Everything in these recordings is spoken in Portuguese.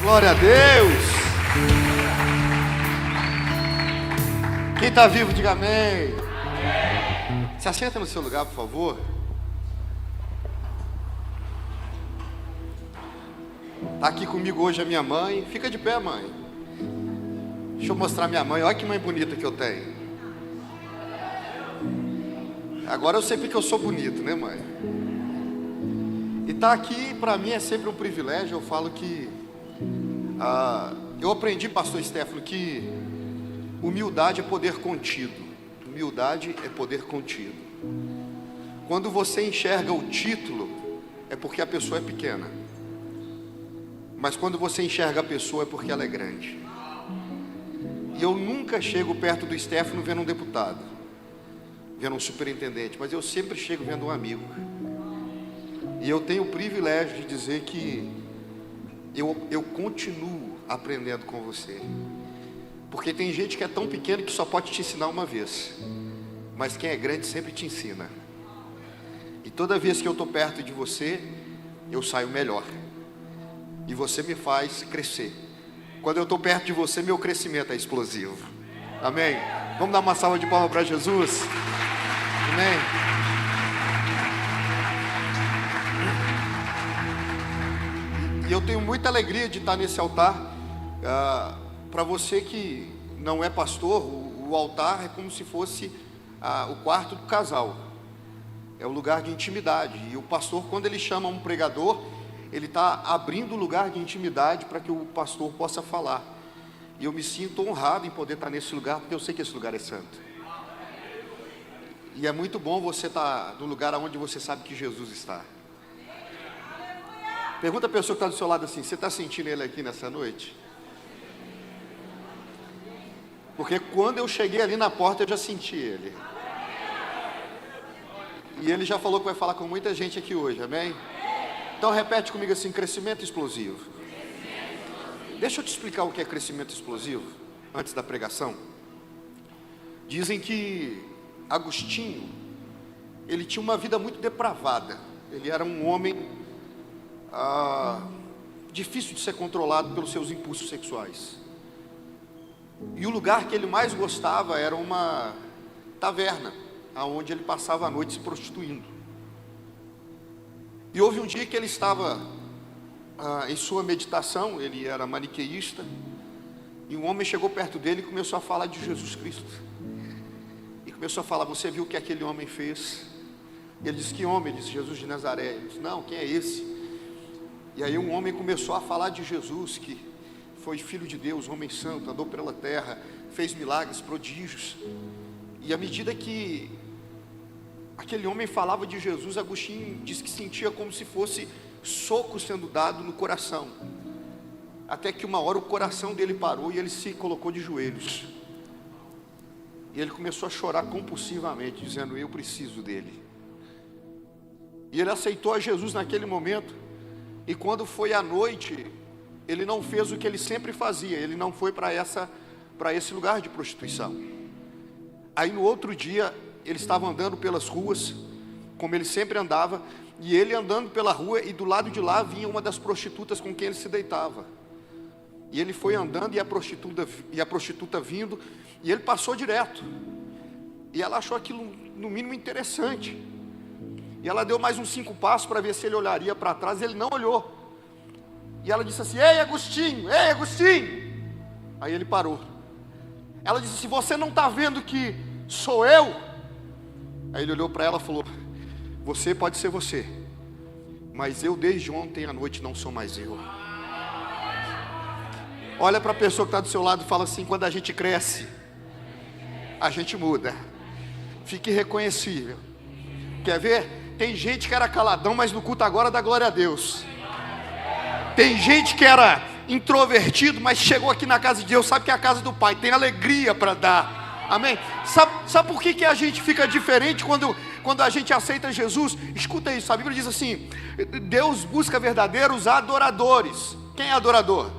Glória a Deus. Quem está vivo, diga amém. Se assenta no seu lugar, por favor. Está aqui comigo hoje a minha mãe. Fica de pé, mãe. Deixa eu mostrar minha mãe. Olha que mãe bonita que eu tenho. Agora eu sei porque eu sou bonito, né, mãe? E estar aqui para mim é sempre um privilégio. Eu falo que eu aprendi, pastor Stefano, que humildade é poder contido. Humildade é poder contido. Quando você enxerga o título, é porque a pessoa é pequena. Mas quando você enxerga a pessoa, é porque ela é grande. E eu nunca chego perto do Stefano vendo um deputado, vendo um superintendente, mas eu sempre chego vendo um amigo. E eu tenho o privilégio de dizer que eu continuo aprendendo com você. Porque tem gente que é tão pequena que só pode te ensinar uma vez, mas quem é grande sempre te ensina. E toda vez que eu estou perto de você, eu saio melhor. E você me faz crescer. Quando eu estou perto de você, meu crescimento é explosivo. Amém? Vamos dar uma salva de palmas para Jesus? Amém? E eu tenho muita alegria de estar nesse altar. Para você que não é pastor, o altar é como se fosse o quarto do casal. É o lugar de intimidade. E o pastor, quando ele chama um pregador, ele está abrindo o lugar de intimidade para que o pastor possa falar. E eu me sinto honrado em poder estar nesse lugar, porque eu sei que esse lugar é santo. E é muito bom você estar no lugar onde você sabe que Jesus está. Pergunta a pessoa que está do seu lado assim: você está sentindo ele aqui nessa noite? Porque quando eu cheguei ali na porta, eu já senti ele. E ele já falou que vai falar com muita gente aqui hoje, amém? Então repete comigo assim: crescimento explosivo. Deixa eu te explicar o que é crescimento explosivo, antes da pregação. Dizem que Agostinho, ele tinha uma vida muito depravada. Ele era um homem difícil de ser controlado pelos seus impulsos sexuais. E o lugar que ele mais gostava era uma taverna, onde ele passava a noite se prostituindo. E houve um dia que ele estava em sua meditação, ele era maniqueísta, e um homem chegou perto dele e começou a falar de Jesus Cristo. E começou a falar: você viu o que aquele homem fez? E ele disse: que homem? Ele disse: Jesus de Nazaré. Ele disse: não, quem é esse? E aí um homem começou a falar de Jesus, que foi filho de Deus, homem santo, andou pela terra, fez milagres, prodígios. E à medida que aquele homem falava de Jesus, Agostinho disse que sentia como se fosse soco sendo dado no coração. Até que uma hora o coração dele parou e ele se colocou de joelhos. E ele começou a chorar compulsivamente, dizendo: eu preciso dele. E ele aceitou a Jesus naquele momento. E quando foi à noite, ele não fez o que ele sempre fazia. Ele não foi para esse lugar de prostituição. Aí no outro dia, ele estava andando pelas ruas, como ele sempre andava, e ele andando pela rua, e do lado de lá vinha uma das prostitutas com quem ele se deitava. E ele foi andando, e a prostituta vindo, e ele passou direto. E ela achou aquilo no mínimo interessante. E ela deu mais uns 5 passos para ver se ele olharia para trás, e ele não olhou. E ela disse assim: ei Agostinho, ei Agostinho. Aí ele parou. Ela disse: se você não está vendo que sou eu. Aí ele olhou para ela e falou: você pode ser você, mas eu desde ontem à noite não sou mais eu. Olha para a pessoa que está do seu lado e fala assim: quando a gente cresce, a gente muda. Fique reconhecível. Quer ver? Tem gente que era caladão, mas no culto agora dá glória a Deus. Tem gente que era introvertido, mas chegou aqui na casa de Deus, sabe que é a casa do Pai, tem alegria para dar. Amém? Sabe por que a gente fica diferente quando a gente aceita Jesus? Escuta isso, a Bíblia diz assim: Deus busca verdadeiros adoradores. Quem é adorador?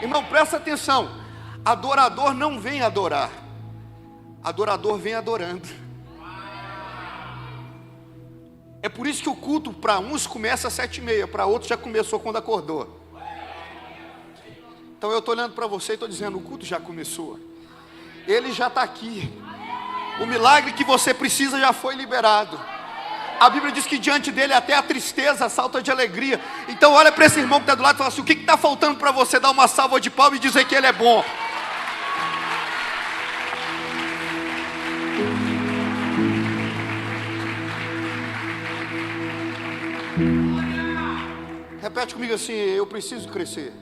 Irmão, presta atenção. Adorador não vem adorar, adorador vem adorando. É por isso que o culto para uns começa às 7h30, para outros já começou quando acordou. Então eu estou olhando para você e estou dizendo, o culto já começou. Ele já está aqui. O milagre que você precisa já foi liberado. A Bíblia diz que diante dele até a tristeza salta de alegria. Então olha para esse irmão que está do lado e fala assim, o que está faltando para você dar uma salva de palmas e dizer que ele é bom? Repete comigo assim, eu preciso crescer.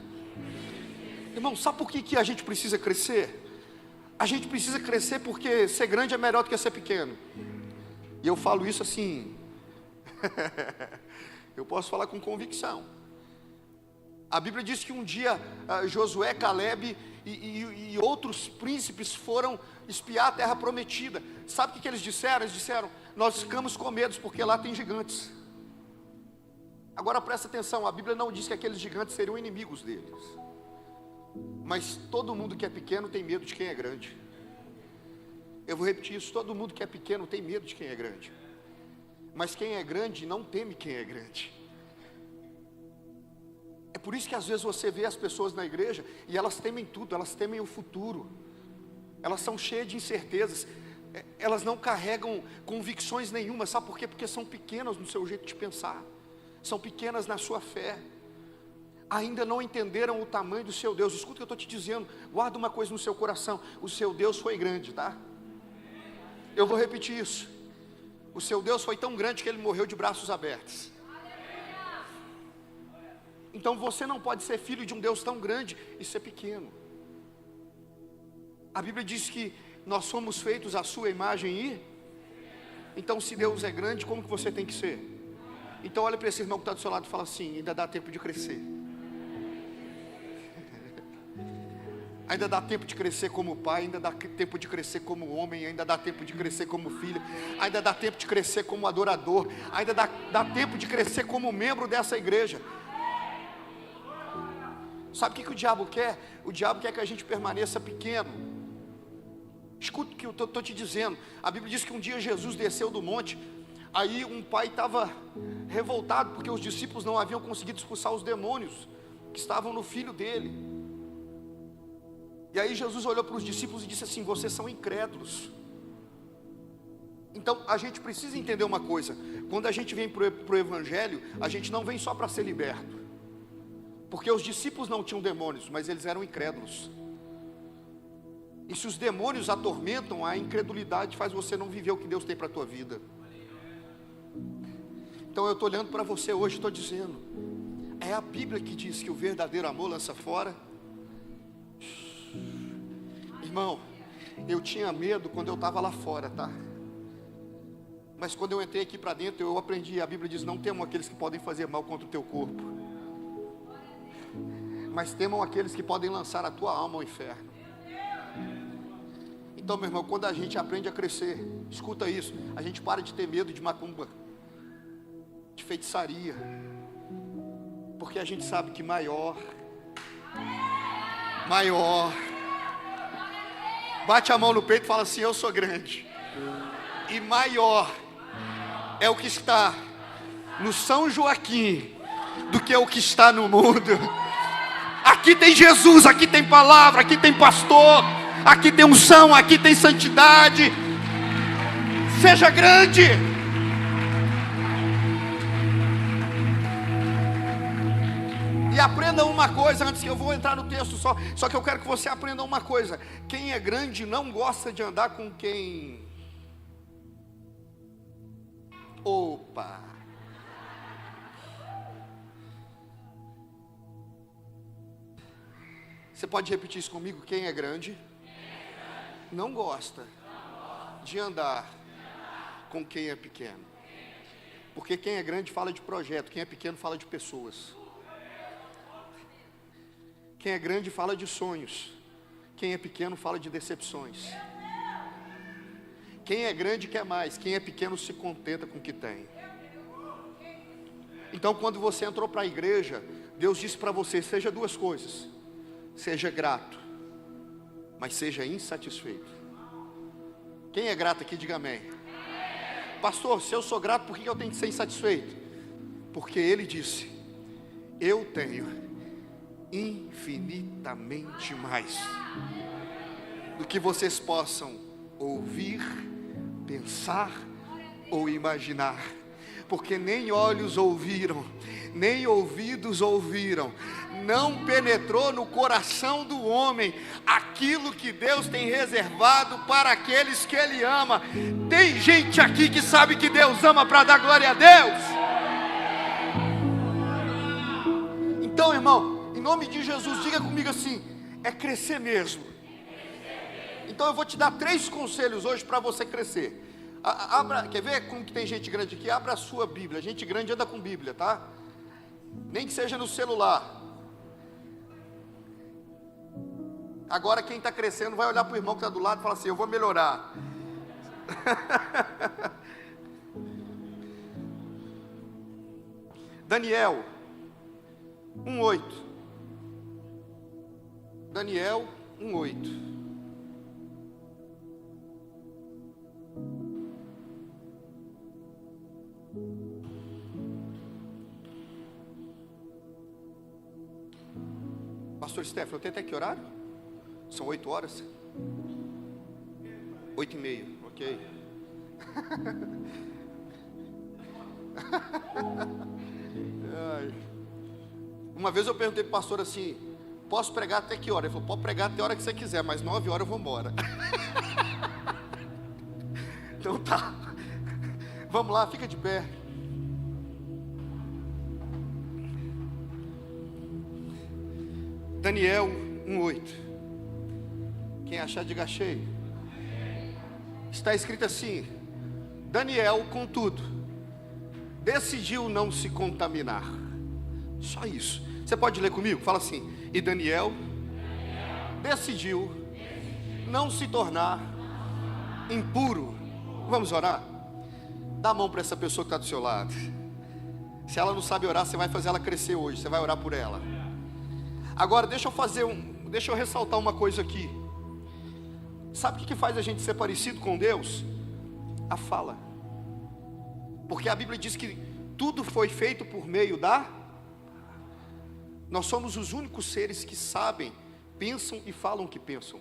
Irmão, sabe por que a gente precisa crescer? A gente precisa crescer porque ser grande é melhor do que ser pequeno. E eu falo isso assim, eu posso falar com convicção. A Bíblia diz que um dia Josué, Caleb e outros príncipes foram espiar a terra prometida. Sabe o que eles disseram? Eles disseram, nós ficamos com medo porque lá tem gigantes. Agora presta atenção, a Bíblia não diz que aqueles gigantes seriam inimigos deles. Mas todo mundo que é pequeno tem medo de quem é grande. Eu vou repetir isso, todo mundo que é pequeno tem medo de quem é grande. Mas quem é grande não teme quem é grande. É por isso que às vezes você vê as pessoas na igreja e elas temem tudo, elas temem o futuro. Elas são cheias de incertezas. Elas não carregam convicções nenhuma, sabe por quê? Porque são pequenas no seu jeito de pensar. São pequenas na sua fé. Ainda não entenderam o tamanho do seu Deus. Escuta o que eu estou te dizendo. Guarda uma coisa no seu coração. O seu Deus foi grande, tá? Eu vou repetir isso. O seu Deus foi tão grande que ele morreu de braços abertos. Então você não pode ser filho de um Deus tão grande e ser pequeno. A Bíblia diz que nós somos feitos à sua imagem e... Então se Deus é grande, como que você tem que ser? Então olha para esse irmão que está do seu lado e fala assim, ainda dá tempo de crescer. Ainda dá tempo de crescer como pai, ainda dá tempo de crescer como homem, ainda dá tempo de crescer como filho, ainda dá tempo de crescer como adorador, ainda dá tempo de crescer como membro dessa igreja. Sabe o que o diabo quer? O diabo quer que a gente permaneça pequeno. Escuta o que eu estou te dizendo. A Bíblia diz que um dia Jesus desceu do monte. Aí um pai estava revoltado porque os discípulos não haviam conseguido expulsar os demônios que estavam no filho dele. E aí Jesus olhou para os discípulos e disse assim, vocês são incrédulos. Então a gente precisa entender uma coisa, quando a gente vem para o Evangelho, a gente não vem só para ser liberto. Porque os discípulos não tinham demônios, mas eles eram incrédulos. E se os demônios atormentam, a incredulidade faz você não viver o que Deus tem para a tua vida. Então eu estou olhando para você hoje, estou dizendo, é a Bíblia que diz que o verdadeiro amor lança fora. Irmão, eu tinha medo quando eu estava lá fora, tá? Mas quando eu entrei aqui para dentro, eu aprendi, a Bíblia diz, não temam aqueles que podem fazer mal contra o teu corpo, mas temam aqueles que podem lançar a tua alma ao inferno. Então meu irmão, quando a gente aprende a crescer, escuta isso, a gente para de ter medo de macumba, de feitiçaria, porque a gente sabe que maior, bate a mão no peito e fala assim, eu sou grande, e maior é o que está no São Joaquim do que o que está no mundo. Aqui tem Jesus, aqui tem palavra, aqui tem pastor, aqui tem unção, aqui tem santidade. Seja grande. E aprenda uma coisa, antes que eu vou entrar no texto só que eu quero que você aprenda uma coisa. Quem é grande não gosta de andar com quem... Opa! Você pode repetir isso comigo? Quem é grande não gosta de andar com quem é pequeno. Porque quem é grande fala de projeto, quem é pequeno fala de pessoas. Quem é grande fala de sonhos, quem é pequeno fala de decepções. Quem é grande quer mais, quem é pequeno se contenta com o que tem. Então quando você entrou para a igreja, Deus disse para você, seja duas coisas. Seja grato, mas seja insatisfeito. Quem é grato aqui, diga amém. Pastor, se eu sou grato, por que eu tenho que ser insatisfeito? Porque ele disse, eu tenho infinitamente mais do que vocês possam ouvir, pensar ou imaginar, porque nem olhos ouviram, nem ouvidos ouviram, não penetrou no coração do homem aquilo que Deus tem reservado para aqueles que Ele ama. Tem gente aqui que sabe que Deus ama para dar glória a Deus. Então, irmão, em nome de Jesus, diga comigo assim: é crescer mesmo. Então eu vou te dar 3 conselhos hoje para você crescer. Quer ver como que tem gente grande aqui? Abra a sua Bíblia. Gente grande anda com Bíblia, tá? Nem que seja no celular. Agora quem está crescendo vai olhar para o irmão que está do lado e falar assim: eu vou melhorar. Daniel 1:8. Daniel 1:8. Pastor Stefano, tem até que horário? São 8 horas? 8:30, ok. Uma vez eu perguntei para o pastor assim: posso pregar até que hora? Ele falou: pode pregar até a hora que você quiser, mas 9 horas eu vou embora. Então tá, vamos lá, fica de pé. Daniel 1:8. Quem achar, diga achei. Está escrito assim: Daniel, contudo, decidiu não se contaminar. Só isso. Você pode ler comigo? Fala assim: e Daniel decidiu não se tornar impuro. Vamos orar? Dá a mão para essa pessoa que está do seu lado. Se ela não sabe orar, você vai fazer ela crescer hoje. Você vai orar por ela. Agora deixa eu ressaltar uma coisa aqui. Sabe o que faz a gente ser parecido com Deus? A fala. Porque a Bíblia diz que tudo foi feito por meio da... Nós somos os únicos seres que sabem, pensam e falam o que pensam.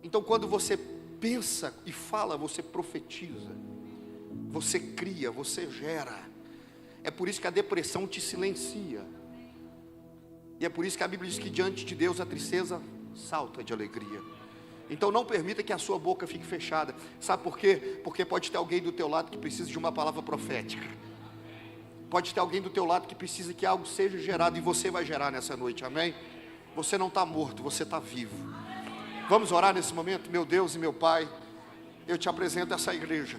Então quando você pensa e fala, você profetiza, você cria, você gera. É por isso que a depressão te silencia. E é por isso que a Bíblia diz que diante de Deus a tristeza salta de alegria. Então não permita que a sua boca fique fechada. Sabe por quê? Porque pode ter alguém do teu lado que precisa de uma palavra profética. Pode ter alguém do teu lado que precisa que algo seja gerado, e você vai gerar nessa noite, amém? Você não está morto, você está vivo. Vamos orar nesse momento? Meu Deus e meu Pai, eu te apresento essa igreja.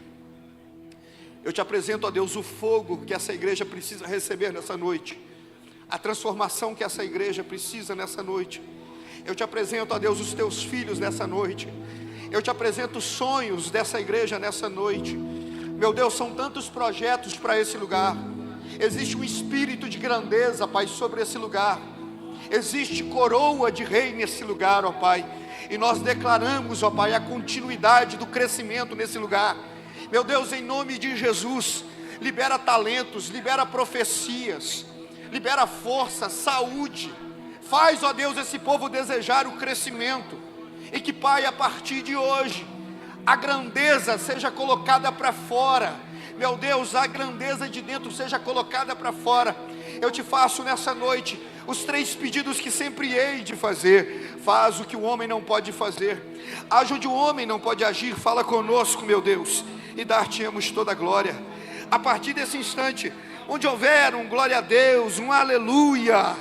Eu te apresento, ó Deus, o fogo que essa igreja precisa receber nessa noite, a transformação que essa igreja precisa nessa noite. Eu te apresento, ó Deus, os teus filhos nessa noite. Eu te apresento os sonhos dessa igreja nessa noite. Meu Deus, são tantos projetos para esse lugar. Existe um espírito de grandeza, Pai, sobre esse lugar. Existe coroa de rei nesse lugar, ó Pai. E nós declaramos, ó Pai, a continuidade do crescimento nesse lugar. Meu Deus, em nome de Jesus, libera talentos, libera profecias, libera força, saúde. Faz, ó Deus, esse povo desejar o crescimento. E que, Pai, a partir de hoje, a grandeza seja colocada para fora. Meu Deus, a grandeza de dentro seja colocada para fora. Eu te faço nessa noite os 3 pedidos que sempre hei de fazer. Faz o que o homem não pode fazer. Age onde o homem não pode agir. Fala conosco, meu Deus, e dar-te-emos toda a glória. A partir desse instante, onde houver um glória a Deus, um aleluia,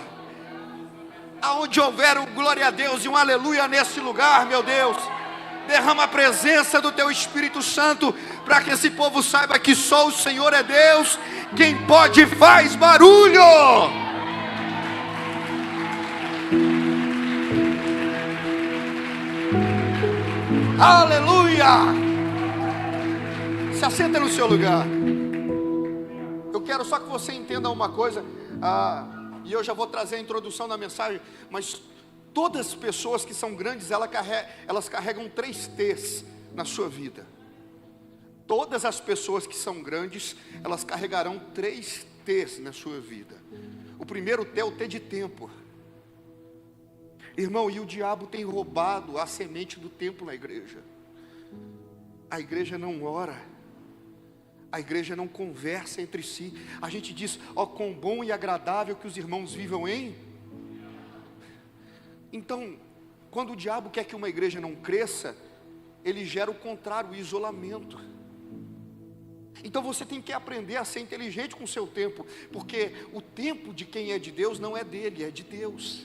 aonde houver um glória a Deus e um aleluia nesse lugar, meu Deus, derrama a presença do teu Espírito Santo, para que esse povo saiba que só o Senhor é Deus. Quem pode faz barulho. Aleluia. Se assenta no seu lugar. Eu quero só que você entenda uma coisa, e eu já vou trazer a introdução da mensagem, mas todas as pessoas que são grandes, elas carregam 3 T's na sua vida. Todas as pessoas que são grandes, elas carregarão 3 T's na sua vida. O primeiro T é o T de tempo. Irmão, e o diabo tem roubado a semente do tempo na igreja. A igreja não ora, a igreja não conversa entre si. A gente diz, ó, quão bom e agradável que os irmãos vivam em. Então, quando o diabo quer que uma igreja não cresça, ele gera o contrário, o isolamento. Então você tem que aprender a ser inteligente com o seu tempo, porque o tempo de quem é de Deus não é dele, é de Deus.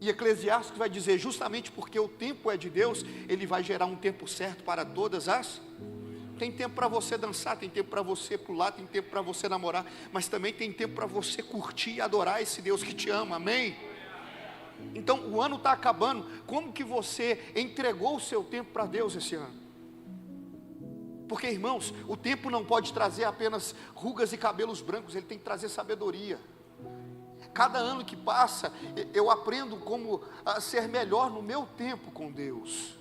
E Eclesiastes vai dizer, justamente porque o tempo é de Deus, ele vai gerar um tempo certo para todas as. Tem tempo para você dançar, tem tempo para você pular, tem tempo para você namorar, mas também tem tempo para você curtir e adorar esse Deus que te ama, amém? Então o ano está acabando, como que você entregou o seu tempo para Deus esse ano? Porque, irmãos, o tempo não pode trazer apenas rugas e cabelos brancos, ele tem que trazer sabedoria. Cada ano que passa, eu aprendo como ser melhor no meu tempo com Deus,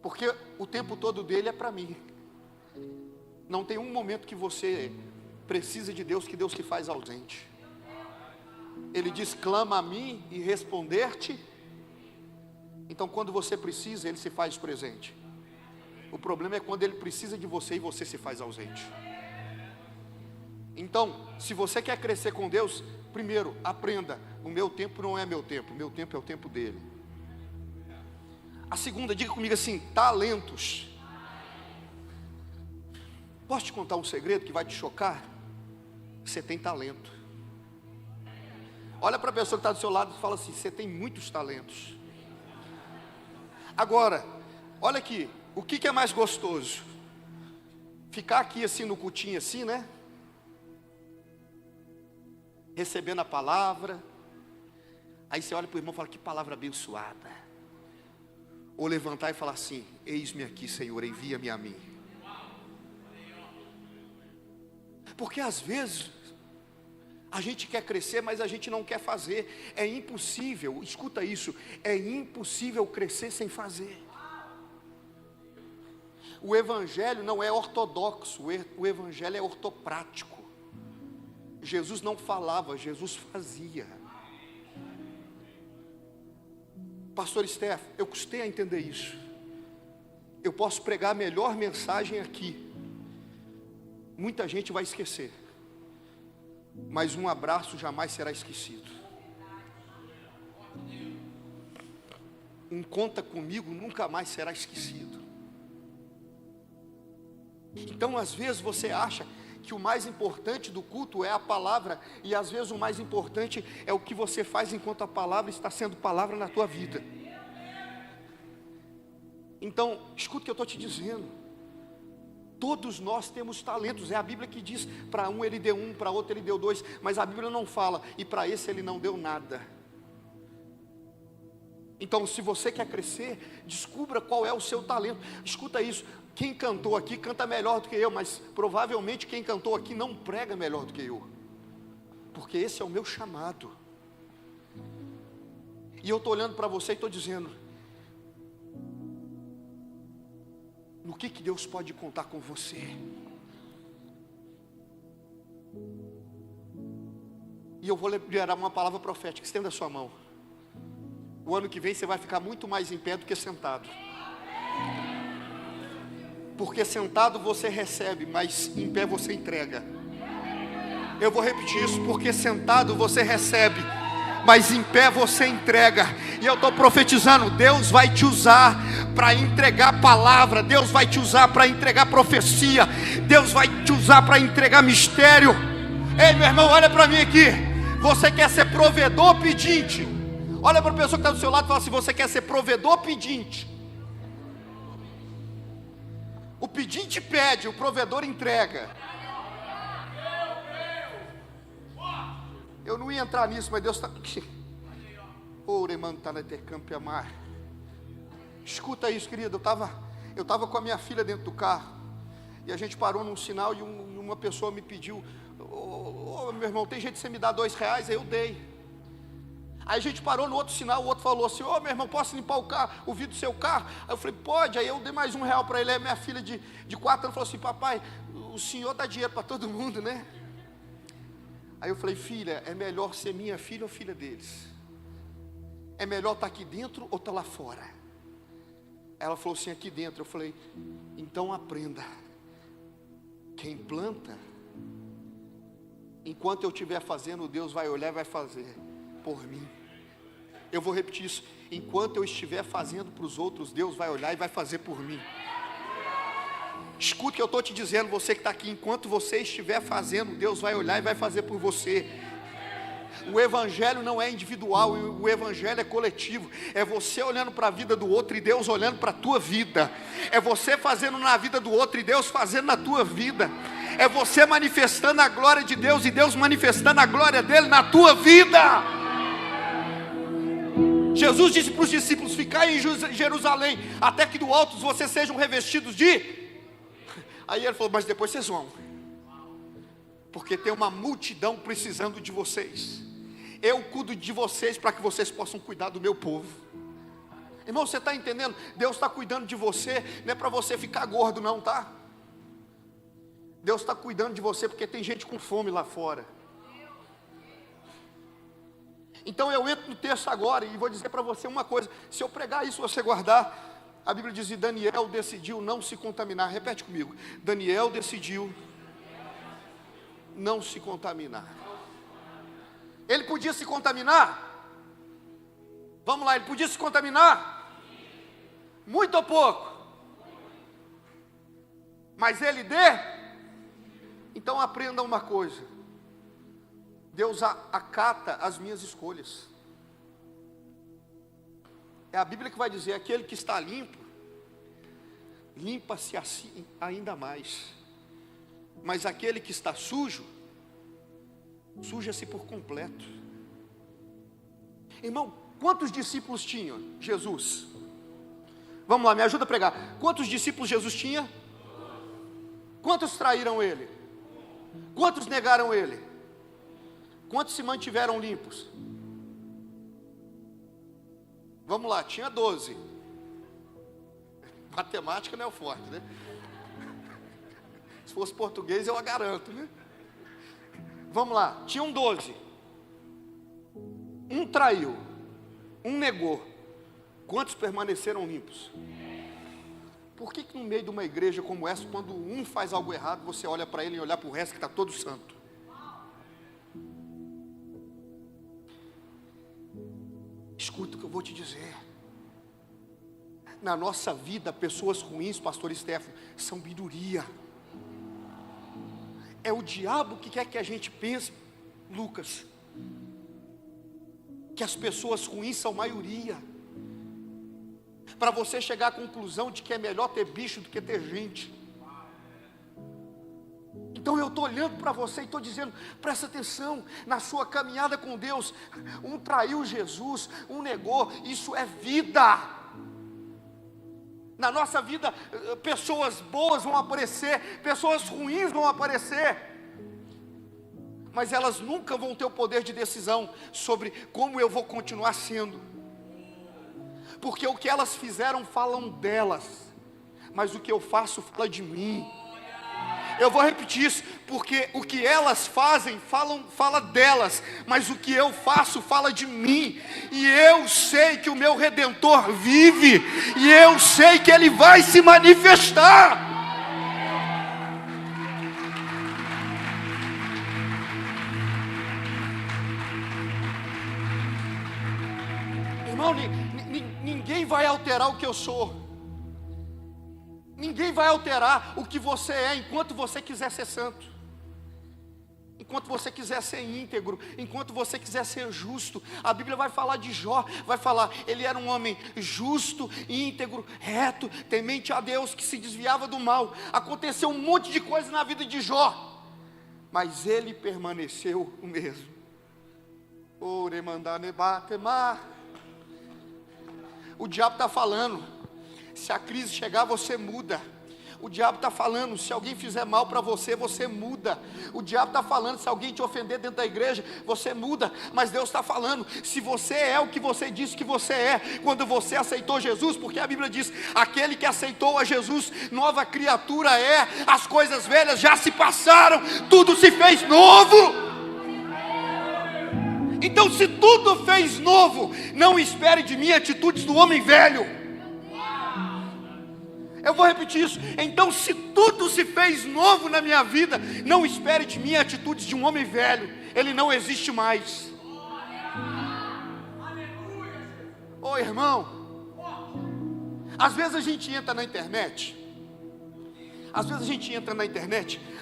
porque o tempo todo dele é para mim. Não tem um momento que você precisa de Deus que Deus se faz ausente. Ele diz, clama a mim e responder-te. Então quando você precisa, ele se faz presente. O problema é quando ele precisa de você e você se faz ausente. Então, se você quer crescer com Deus, primeiro, aprenda, o meu tempo não é meu tempo é o tempo dele. A segunda, diga comigo assim, talentos. Posso te contar um segredo que vai te chocar? Você tem talento. Olha para a pessoa que está do seu lado e fala assim, você tem muitos talentos. Agora, olha aqui, o que é mais gostoso? Ficar aqui assim no cultinho assim, né? Recebendo a palavra. Aí você olha para o irmão e fala, que palavra abençoada. Ou levantar e falar assim, eis-me aqui, Senhor, envia-me a mim. Porque às vezes a gente quer crescer, mas a gente não quer fazer. É impossível, escuta isso, é impossível crescer sem fazer. O evangelho não é ortodoxo, o evangelho é ortoprático. Jesus não falava, Jesus fazia. Pastor Steph, eu custei a entender isso. Eu posso pregar a melhor mensagem aqui, muita gente vai esquecer, mas um abraço jamais será esquecido. Um conta comigo nunca mais será esquecido. Então às vezes você acha que o mais importante do culto é a palavra, e às vezes o mais importante é o que você faz enquanto a palavra está sendo palavra na tua vida. Então, escuta o que eu estou te dizendo. Todos nós temos talentos, é a Bíblia que diz, para um ele deu um, para outro ele deu dois, mas a Bíblia não fala, e para esse ele não deu nada. Então se você quer crescer, descubra qual é o seu talento. Escuta isso, quem cantou aqui canta melhor do que eu, mas provavelmente quem cantou aqui não prega melhor do que eu, porque esse é o meu chamado. E eu estou olhando para você e estou dizendo, no que Deus pode contar com você? E eu vou liberar uma palavra profética, estenda a sua mão. O ano que vem você vai ficar muito mais em pé do que sentado. Porque sentado você recebe, mas em pé você entrega. Eu vou repetir isso, porque sentado você recebe, mas em pé você entrega. E eu estou profetizando, Deus vai te usar para entregar palavra, Deus vai te usar para entregar profecia, Deus vai te usar para entregar mistério. Ei, meu irmão, olha para mim aqui. Você quer ser provedor ou pedinte? Olha para a pessoa que está do seu lado e fala assim, você quer ser provedor ou pedinte? O pedinte pede, o provedor entrega. Eu não ia entrar nisso, mas Deus está... Escuta isso, querido. Eu estava com a minha filha dentro do carro, e a gente parou num sinal, e uma pessoa me pediu, meu irmão, tem jeito de você me dar R$2? Aí eu dei. Aí a gente parou no outro sinal, o outro falou assim, meu irmão, posso limpar o vidro do seu carro? Aí eu falei, pode. Aí eu dei mais R$1 para ele. Aí minha filha de 4 anos falou assim, papai, o senhor dá dinheiro para todo mundo, né? Aí eu falei, filha, é melhor ser minha filha ou filha deles? É melhor estar aqui dentro ou estar lá fora? Ela falou assim, aqui dentro. Eu falei, então aprenda. Quem planta, enquanto eu estiver fazendo, Deus vai olhar e vai fazer por mim. Eu vou repetir isso. Enquanto eu estiver fazendo para os outros, Deus vai olhar e vai fazer por mim. Escuta o que eu estou te dizendo, você que está aqui. Enquanto você estiver fazendo, Deus vai olhar e vai fazer por você. O evangelho não é individual, o evangelho é coletivo. É você olhando para a vida do outro e Deus olhando para a tua vida. É você fazendo na vida do outro e Deus fazendo na tua vida. É você manifestando a glória de Deus e Deus manifestando a glória dele na tua vida. Jesus disse para os discípulos, ficai em Jerusalém, até que do alto vocês sejam revestidos de... Aí ele falou, mas depois vocês vão, porque tem uma multidão precisando de vocês. Eu cuido de vocês para que vocês possam cuidar do meu povo. Irmão, você está entendendo? Deus está cuidando de você, não é para você ficar gordo não, tá? Deus está cuidando de você porque tem gente com fome lá fora. Então eu entro no texto agora e vou dizer para você uma coisa. Se eu pregar isso, você guardar. A Bíblia diz, Daniel decidiu não se contaminar. Repete comigo. Daniel decidiu não se contaminar. Ele podia se contaminar? Vamos lá, ele podia se contaminar? Muito ou pouco? Mas ele Então aprenda uma coisa. Deus acata as minhas escolhas. É a Bíblia que vai dizer, aquele que está limpo, limpa-se assim ainda mais. Mas aquele que está sujo, suja-se por completo. Irmão, quantos discípulos tinha Jesus? Vamos lá, me ajuda a pregar. Quantos discípulos Jesus tinha? Quantos traíram ele? Quantos negaram ele? Quantos se mantiveram limpos? Vamos lá, tinha 12. Matemática não é o forte, né? Se fosse português eu a garanto, né? Vamos lá, tinham 12. Um traiu, um negou. Quantos permaneceram limpos? Por que no meio de uma igreja como essa, quando um faz algo errado, você olha para ele e olhar para o resto que está todo santo? Escuta o que eu vou te dizer. Na nossa vida, pessoas ruins, pastor Stefano, são minoria. É o diabo que quer que a gente pense, Lucas, que as pessoas ruins são maioria, para você chegar à conclusão de que é melhor ter bicho do que ter gente. Então eu estou olhando para você e estou dizendo, presta atenção, na sua caminhada com Deus, um traiu Jesus, um negou, isso é vida. Na nossa vida, pessoas boas vão aparecer, pessoas ruins vão aparecer, mas elas nunca vão ter o poder de decisão sobre como eu vou continuar sendo, porque o que elas fizeram falam delas, mas o que eu faço fala de mim. Eu vou repetir isso, porque o que elas fazem fala delas, mas o que eu faço fala de mim. E eu sei que o meu Redentor vive, e eu sei que Ele vai se manifestar. Irmão, ninguém vai alterar o que eu sou. Ninguém vai alterar o que você é enquanto você quiser ser santo, enquanto você quiser ser íntegro, enquanto você quiser ser justo. A Bíblia vai falar de Jó, vai falar, ele era um homem justo, íntegro, reto, temente a Deus, que se desviava do mal. Aconteceu um monte de coisa na vida de Jó, mas ele permaneceu o mesmo. O diabo está falando, se a crise chegar, você muda. O diabo está falando, se alguém fizer mal para você, você muda. O diabo está falando, se alguém te ofender dentro da igreja, você muda. Mas Deus está falando, se você é o que você disse que você é, quando você aceitou Jesus, porque a Bíblia diz, aquele que aceitou a Jesus, nova criatura é, as coisas velhas já se passaram, tudo se fez novo. Então, se tudo fez novo, não espere de mim atitudes do homem velho. Eu vou repetir isso. Então, se tudo se fez novo na minha vida, não espere de mim atitudes de um homem velho. Ele não existe mais. Ô irmão, às vezes a gente entra na internet.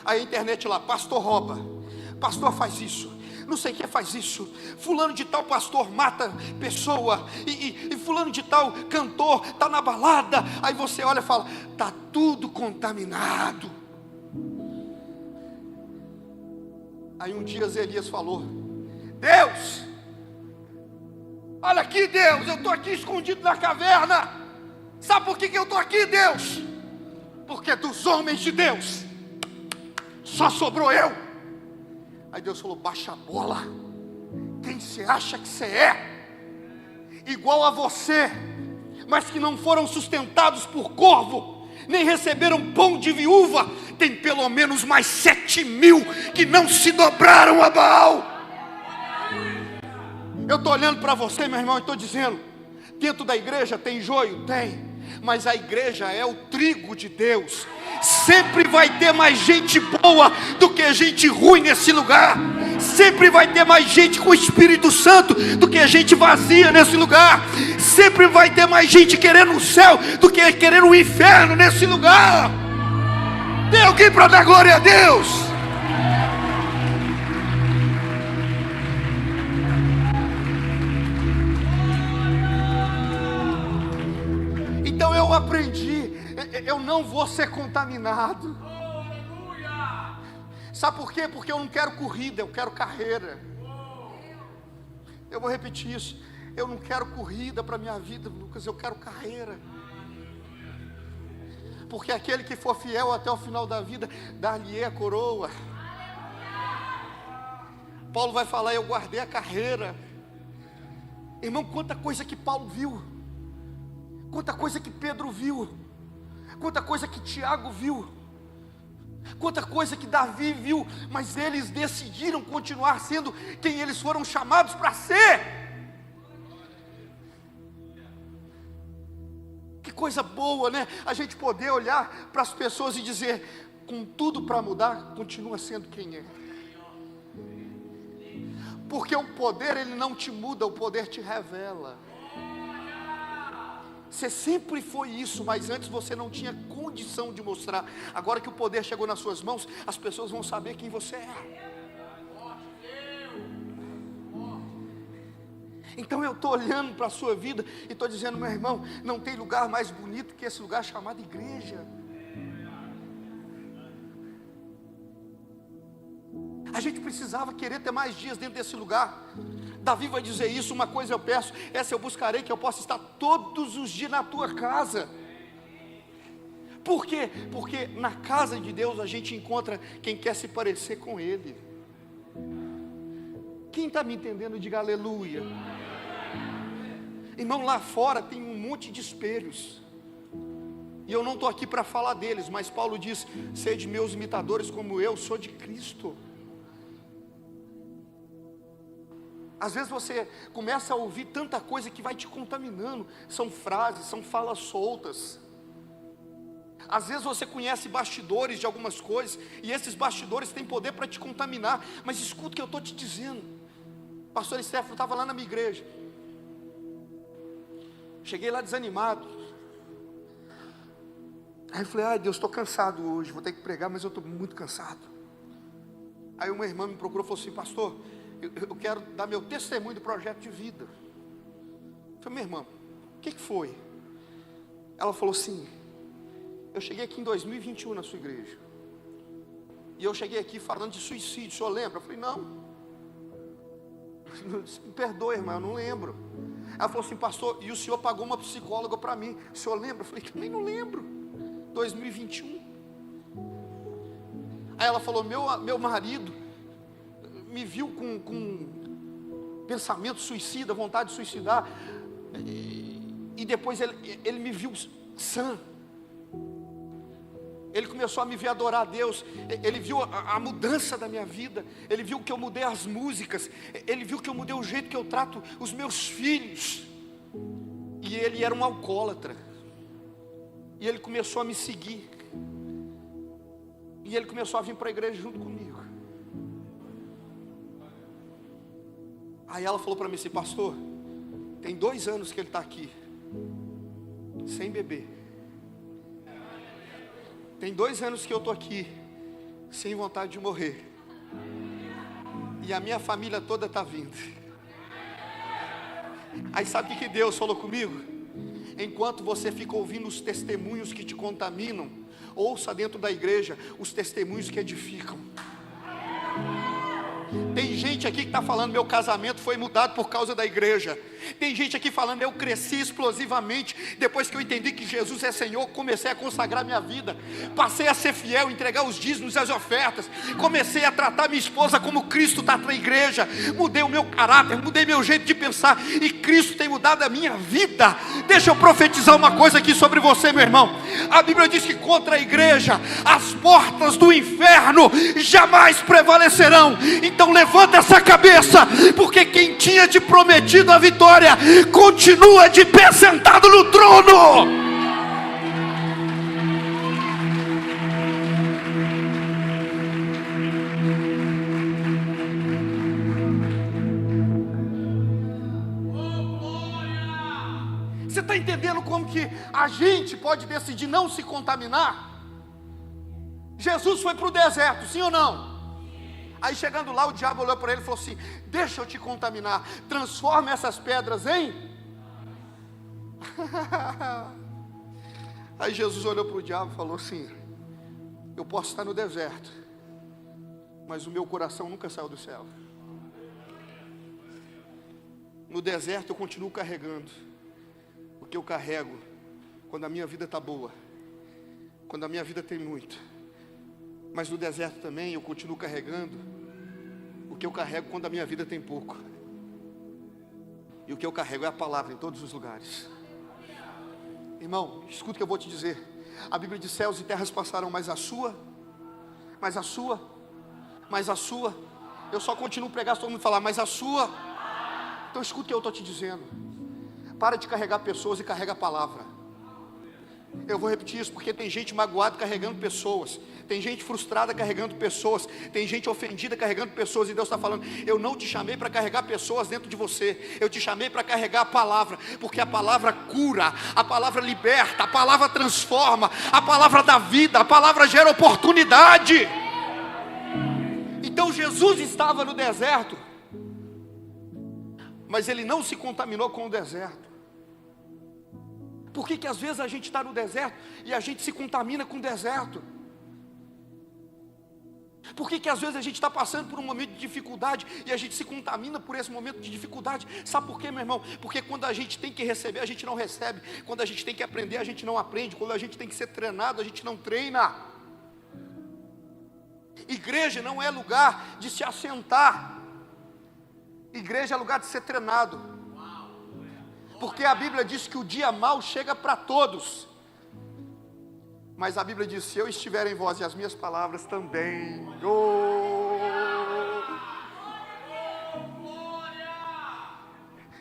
Aí a internet lá, pastor rouba, pastor faz isso, não sei quem faz isso, fulano de tal pastor mata pessoa, e fulano de tal cantor está na balada. Aí você olha e fala, está tudo contaminado. Aí um dia Elias falou, Deus, olha aqui Deus, eu estou aqui escondido na caverna. Sabe por que eu estou aqui, Deus? Porque dos homens de Deus só sobrou eu. Aí Deus falou, baixa a bola. Quem você acha que você é? Igual a você, mas que não foram sustentados por corvo, nem receberam pão de viúva. Tem pelo menos mais 7.000 que não se dobraram a Baal. Eu estou olhando para você, meu irmão, e estou dizendo, dentro da igreja tem joio? Tem. Mas a igreja é o trigo de Deus. Sempre vai ter mais gente boa do que gente ruim nesse lugar. Sempre vai ter mais gente com o Espírito Santo do que gente vazia nesse lugar. Sempre vai ter mais gente querendo o céu do que querendo o inferno nesse lugar. Tem alguém para dar glória a Deus? Então eu aprendi, eu não vou ser contaminado. Sabe por quê? Porque eu não quero corrida, eu quero carreira. Eu vou repetir isso. Eu não quero corrida para a minha vida, Lucas, eu quero carreira. Porque aquele que for fiel até o final da vida, dar-lhe a coroa. Paulo vai falar, eu guardei a carreira. Irmão, quanta coisa que Paulo viu. Quanta coisa que Pedro viu, quanta coisa que Tiago viu, quanta coisa que Davi viu, mas eles decidiram continuar sendo quem eles foram chamados para ser. Que coisa boa, né? A gente poder olhar para as pessoas e dizer, com tudo para mudar, continua sendo quem é. Porque o poder, ele não te muda, o poder te revela. Você sempre foi isso, mas antes você não tinha condição de mostrar. Agora que o poder chegou nas suas mãos, as pessoas vão saber quem você é. Então eu estou olhando para a sua vida e estou dizendo, meu irmão, não tem lugar mais bonito que esse lugar chamado igreja. A gente precisava querer ter mais dias dentro desse lugar. Davi vai dizer isso, uma coisa eu peço, essa eu buscarei, que eu possa estar todos os dias na tua casa. Por quê? Porque na casa de Deus a gente encontra quem quer se parecer com Ele. Quem está me entendendo, diga aleluia. Irmão, lá fora tem um monte de espelhos. E eu não estou aqui para falar deles, mas Paulo diz, sede meus imitadores como eu sou de Cristo. Às vezes você começa a ouvir tanta coisa que vai te contaminando. São frases, são falas soltas. Às vezes você conhece bastidores de algumas coisas, e esses bastidores têm poder para te contaminar. Mas escuta o que eu estou te dizendo. O pastor Stefano estava lá na minha igreja. Cheguei lá desanimado. Aí eu falei, ai Deus, estou cansado hoje, vou ter que pregar, mas eu estou muito cansado. Aí uma irmã me procurou e falou assim, pastor, eu quero dar meu testemunho do projeto de vida. Eu falei, minha irmã, o que foi? Ela falou assim, eu cheguei aqui em 2021 na sua igreja, e eu cheguei aqui falando de suicídio, o senhor lembra? Eu falei, não. Me perdoe, irmã, eu não lembro. Ela falou assim, pastor, e o senhor pagou uma psicóloga para mim, o senhor lembra? Eu falei, também não lembro. 2021. Aí ela falou, meu marido me viu com pensamento suicida, vontade de suicidar, e depois ele me viu sã. Ele começou a me ver adorar a Deus. Ele viu a mudança da minha vida. Ele viu que eu mudei as músicas. Ele viu que eu mudei o jeito que eu trato os meus filhos. E ele era um alcoólatra. E ele começou a me seguir. E ele começou a vir para a igreja junto comigo. Aí ela falou para mim assim: pastor, tem 2 anos que ele está aqui, sem beber. Tem 2 anos que eu estou aqui, sem vontade de morrer. E a minha família toda está vindo. Aí sabe o que Deus falou comigo? Enquanto você fica ouvindo os testemunhos que te contaminam, ouça dentro da igreja os testemunhos que edificam. Tem gente aqui que está falando: meu casamento foi mudado por causa da igreja. Tem gente aqui falando: eu cresci explosivamente depois que eu entendi que Jesus é Senhor. Comecei a consagrar minha vida, passei a ser fiel, entregar os dízimos e as ofertas, comecei a tratar minha esposa como Cristo trata a igreja. Mudei o meu caráter, mudei meu jeito de pensar, e Cristo tem mudado a minha vida. Deixa eu profetizar uma coisa aqui sobre você, meu irmão. A Bíblia diz que contra a igreja as portas do inferno jamais prevalecerão. Então levanta essa cabeça, porque quem tinha te prometido a vitória continua de pé sentado no trono. Você está entendendo como que a gente pode decidir não se contaminar? Jesus foi para o deserto, sim ou não? Aí chegando lá, o diabo olhou para ele e falou assim: deixa eu te contaminar, transforma essas pedras em... Aí Jesus olhou para o diabo e falou assim: eu posso estar no deserto, mas o meu coração nunca saiu do céu. No deserto eu continuo carregando o que eu carrego quando a minha vida está boa, quando a minha vida tem muito. Mas no deserto também eu continuo carregando o que eu carrego quando a minha vida tem pouco. E o que eu carrego é a palavra em todos os lugares. Irmão, escuta o que eu vou te dizer. A Bíblia diz: céus e terras passarão, mas a sua. Eu só continuo a pregar se todo mundo falar: mas a sua. Então escuta o que eu estou te dizendo. Para de carregar pessoas e carrega a palavra. Eu vou repetir isso porque tem gente magoada carregando pessoas, tem gente frustrada carregando pessoas, tem gente ofendida carregando pessoas, e Deus está falando: eu não te chamei para carregar pessoas dentro de você, eu te chamei para carregar a palavra, porque a palavra cura, a palavra liberta, a palavra transforma, a palavra dá vida, a palavra gera oportunidade. Então Jesus estava no deserto, mas ele não se contaminou com o deserto. Por que às vezes a gente está no deserto e a gente se contamina com o deserto? Por que às vezes a gente está passando por um momento de dificuldade e a gente se contamina por esse momento de dificuldade? Sabe por quê, meu irmão? Porque quando a gente tem que receber, a gente não recebe. Quando a gente tem que aprender, a gente não aprende. Quando a gente tem que ser treinado, a gente não treina. Igreja não é lugar de se assentar. Igreja é lugar de ser treinado. Porque a Bíblia diz que o dia mau chega para todos. Mas a Bíblia diz: se eu estiver em vós e as minhas palavras também.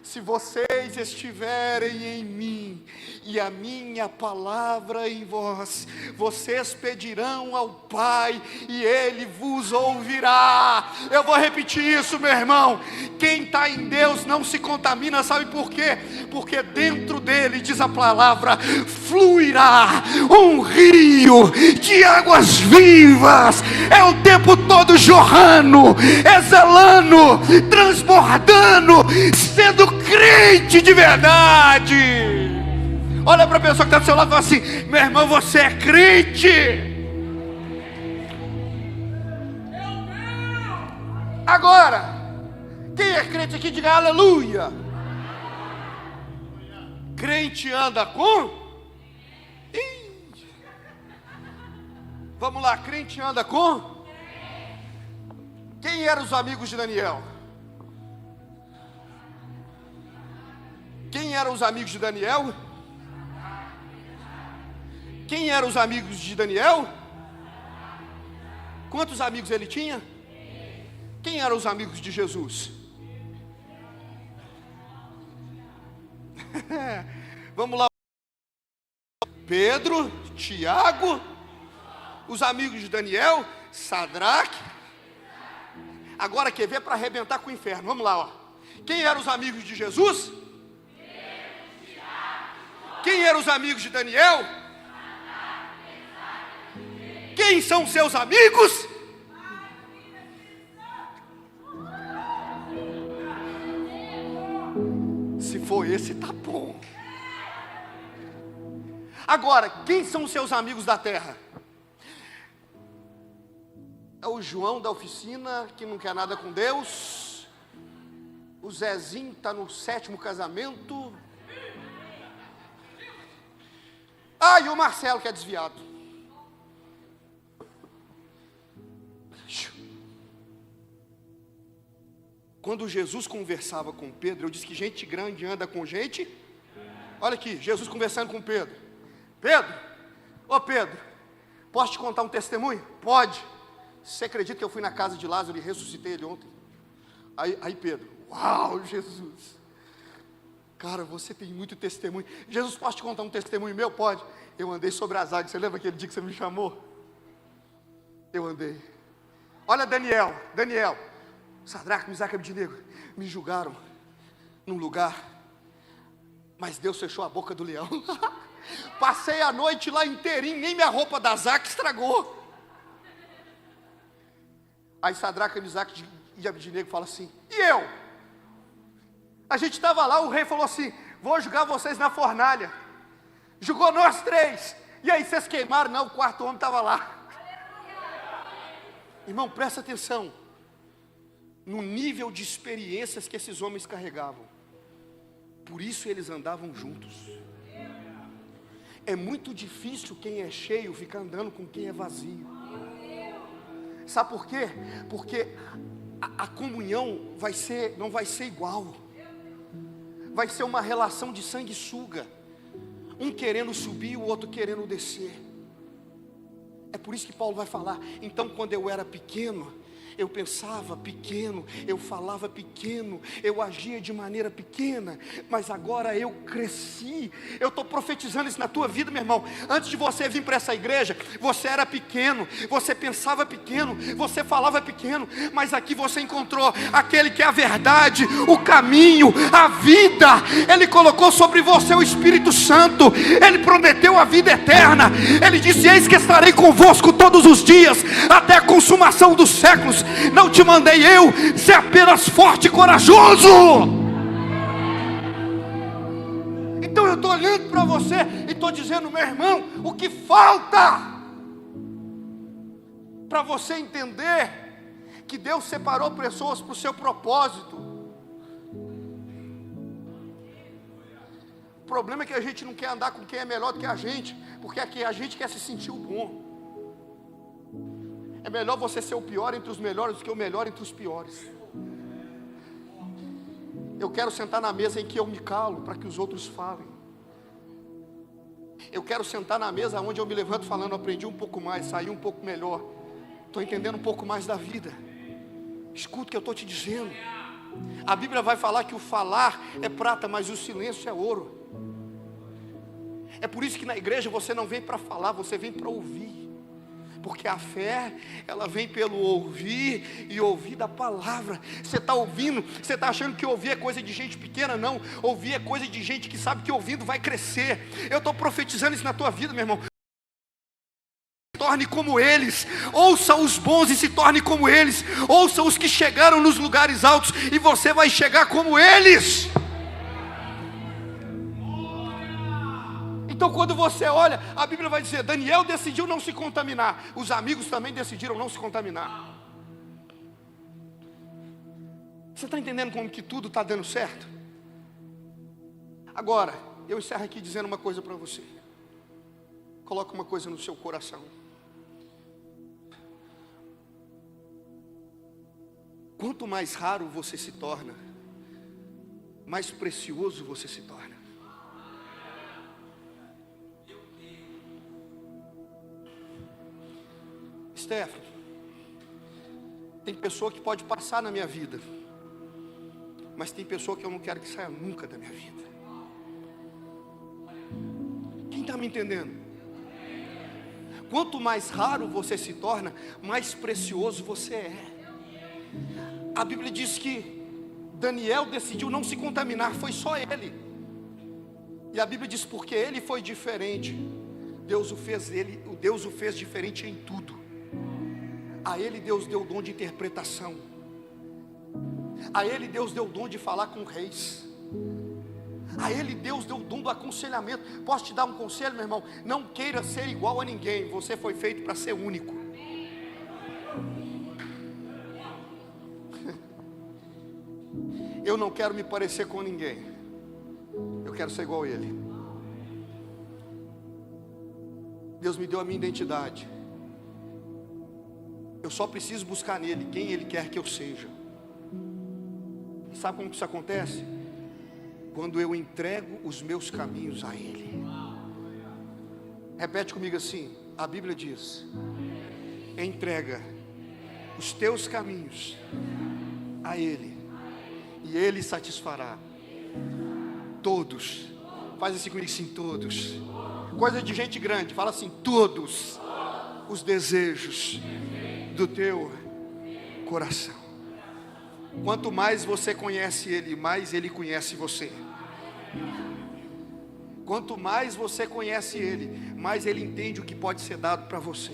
Se vocês estiverem em mim e a minha palavra em vós, vocês pedirão ao Pai e Ele vos ouvirá. Eu vou repetir isso, meu irmão. Quem está em Deus não se contamina, sabe por quê? Porque dentro dele, diz a palavra, fluirá um rio de águas vivas. É o tempo todo jorrando, exalando, transbordando, sendo crente de verdade. Olha para a pessoa que está do seu lado e fala assim: meu irmão, você é crente. Agora, quem é crente aqui, diga aleluia. Crente anda com? Vamos lá, crente anda com? Quem eram os amigos de Daniel? Quem eram os amigos de Daniel? Quem eram os amigos de Daniel? Quantos amigos ele tinha? Quem eram os amigos de Jesus? Vamos lá. Pedro, Tiago, os amigos de Daniel, Sadraque. Agora quer ver para arrebentar com o inferno? Vamos lá, ó. Quem eram os amigos de Jesus? Quem eram os amigos de Daniel? Quem são seus amigos? Se for esse, tá bom. Agora, quem são os seus amigos da terra? É o João da oficina, que não quer nada com Deus. O Zezinho está no 7º casamento. Ah, e o Marcelo, que é desviado. Quando Jesus conversava com Pedro, eu disse que gente grande anda com gente. Olha aqui, Jesus conversando com Pedro. Pedro, ô Pedro, posso te contar um testemunho? Pode. Você acredita que eu fui na casa de Lázaro e ressuscitei ele ontem? Aí Pedro, uau, Jesus. Cara, você tem muito testemunho. Jesus, posso te contar um testemunho meu? Pode. Eu andei sobre as águas. Você lembra aquele dia que você me chamou? Eu andei. Olha Daniel, Sadraque, Mesaque e Abednego me julgaram num lugar, mas Deus fechou a boca do leão. Passei a noite lá inteirinho, nem minha roupa da Zaque estragou. Aí Sadraque, Mesaque e Abednego falam assim, e eu? A gente estava lá, o rei falou assim, vou julgar vocês na fornalha. Julgou nós 3. E aí, vocês queimaram? Não, o 4º homem estava lá. Irmão, presta atenção no nível de experiências que esses homens carregavam. Por isso eles andavam juntos. É muito difícil quem é cheio ficar andando com quem é vazio. Sabe por quê? Porque a comunhão não vai ser igual. Vai ser uma relação de sanguessuga. Um querendo subir e o outro querendo descer. É por isso que Paulo vai falar, então quando eu era pequeno, eu pensava pequeno, eu falava pequeno, eu agia de maneira pequena, mas agora eu cresci. Eu estou profetizando isso na tua vida, meu irmão. Antes de você vir para essa igreja, você era pequeno, você pensava pequeno, você falava pequeno, mas aqui você encontrou aquele que é a verdade, o caminho, a vida. Ele colocou sobre você o Espírito Santo, ele prometeu a vida eterna. Ele disse, eis que estarei convosco todos os dias, até a consumação dos séculos. Não te mandei eu ser apenas forte e corajoso. Então eu estou olhando para você e estou dizendo, meu irmão, o que falta para você entender que Deus separou pessoas para o seu propósito? O problema é que a gente não quer andar com quem é melhor do que a gente, porque aqui a gente quer se sentir o bom. É melhor você ser o pior entre os melhores do que o melhor entre os piores. Eu quero sentar na mesa em que eu me calo para que os outros falem. Eu quero sentar na mesa onde eu me levanto falando, aprendi um pouco mais, saí um pouco melhor, estou entendendo um pouco mais da vida. Escuta o que eu estou te dizendo. A Bíblia vai falar que o falar é prata, mas o silêncio é ouro. É por isso que na igreja você não vem para falar, você vem para ouvir. Porque a fé, ela vem pelo ouvir e ouvir da palavra. Você está ouvindo, você está achando que ouvir é coisa de gente pequena? Não, ouvir é coisa de gente que sabe que ouvindo vai crescer. Eu estou profetizando isso na tua vida, meu irmão. Se torne como eles, ouça os bons e se torne como eles. Ouça os que chegaram nos lugares altos e você vai chegar como eles. Então quando você olha, a Bíblia vai dizer, Daniel decidiu não se contaminar. Os amigos também decidiram não se contaminar. Você está entendendo como que tudo está dando certo? Agora, eu encerro aqui dizendo uma coisa para você. Coloque uma coisa no seu coração. Quanto mais raro você se torna, mais precioso você se torna. Stefano, Tem pessoa que pode passar na minha vida, mas tem pessoa que eu não quero que saia nunca da minha vida. Quem está me entendendo? Quanto mais raro você se torna, mais precioso você é. A Bíblia diz que Daniel decidiu não se contaminar, foi só ele. E a Bíblia diz, porque ele foi diferente, Deus o fez diferente em tudo. A ele Deus deu o dom de interpretação. A ele Deus deu o dom de falar com reis. A ele Deus deu o dom do aconselhamento. Posso te dar um conselho, meu irmão? Não queira ser igual a ninguém. Você foi feito para ser único. Eu não quero me parecer com ninguém. Eu quero ser igual a ele. Deus me deu a minha identidade. Eu só preciso buscar nele quem ele quer que eu seja. Sabe como que isso acontece? Quando eu entrego os meus caminhos a ele. Repete comigo assim, a Bíblia diz: entrega os teus caminhos a ele, e ele satisfará todos. Faz assim comigo assim, todos. Coisa de gente grande, fala assim, todos os desejos do teu coração. Quanto mais você conhece ele, mais ele conhece você. Quanto mais você conhece ele, mais ele entende o que pode ser dado para você.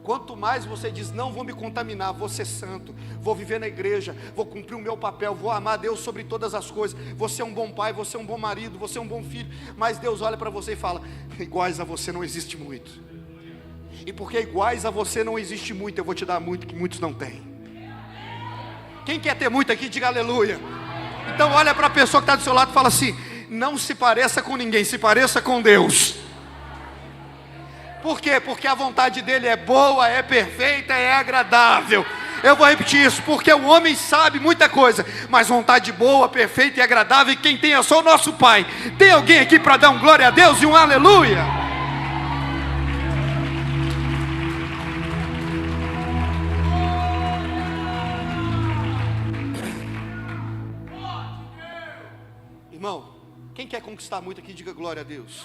Quanto mais você diz, não vou me contaminar, vou ser santo, vou viver na igreja, vou cumprir o meu papel, vou amar a Deus sobre todas as coisas, vou ser um bom pai, vou ser um bom marido, vou ser um bom filho. Mas Deus olha para você e fala, iguais a você não existe muito. E porque iguais a você não existe muito, eu vou te dar muito que muitos não têm. Quem quer ter muito aqui, diga aleluia. Então olha para a pessoa que está do seu lado e fala assim, não se pareça com ninguém, se pareça com Deus. Por quê? Porque a vontade dele é boa, é perfeita, é agradável. Eu vou repetir isso, porque o homem sabe muita coisa, mas vontade boa, perfeita e agradável, e quem tem é só o nosso Pai. Tem alguém aqui para dar um glória a Deus e um aleluia? Irmão, quem quer conquistar muito aqui, diga glória a Deus.